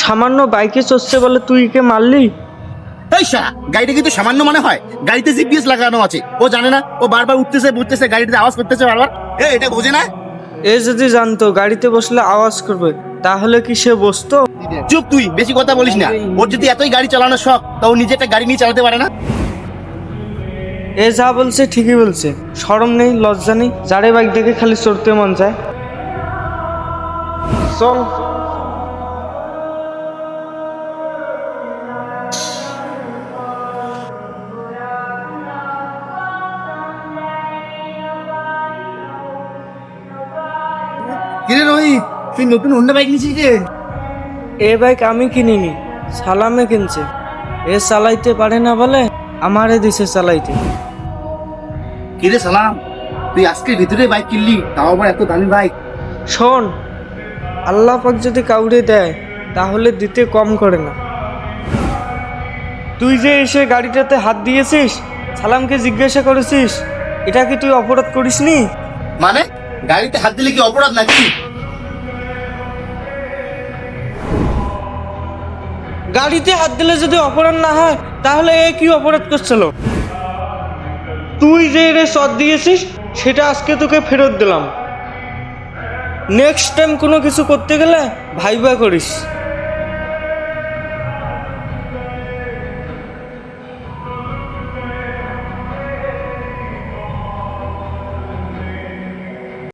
সামান্য বাইকে চড়ছে বলে তুই কে মারলি? এই শালা, গাড়িটা কিন্তু সামান্য মনে হয়? গাড়িতে জিপিএস লাগানো আছে, ও জানে না? ও বারবার উঠতেছে বুঝতেছে, গাড়িতে আওয়াজ করতেছে বারবার। এটা বোঝে না? এ যদি জানতো গাড়িতে বসলে আওয়াজ করবে তাহলে কি সে বসতো? চুপ, তুই বেশি কথা বলিস না। ওর যদি এতই গাড়ি চালানোর শখ, তা ও নিজে একটা গাড়ি নিয়ে চালাতে পারে না? এ যা বলছে ঠিকই বলছে, শরম নেই, লজ্জা নেই, যারে বাইক দেখে খালি চড়তে মন চায়। চল। কিরে রোহিত, তুই নতুন হোন্ডা বাইক নিয়েছিস রে? এ বাইক আমি কিনিনি, সালামে কিনছে। এ চালাইতে পারে না বলে আমারে দিছে চালাইতে। কিরে সালাম, তুই আজকে ভিতরে বাইক কিনলি, তাও আবার এত দামি বাইক? শোন, আল্লাহ পাক যদি কাউরে দেয় তাহলে দিতে কম করে না। তুই যে এসে গাড়িটাতে হাত দিয়েছিস, সালামকে জিজ্ঞাসা করেছিস, এটা কি তুই অপরাধ করিসনি? মানে গাড়িতে হাত দিলে কি অপরাধ নাকি? গাড়িতে হাত দিলে যদি অপরাধ না হয় তাহলে এ কি অপরাধ করছিল? তুই যে এর শট দিয়েছিস সেটা আজকে তোকে ফেরত দিলাম। নেক্সট টাইম কোনো কিছু করতে গেলে ভাইবা করিস।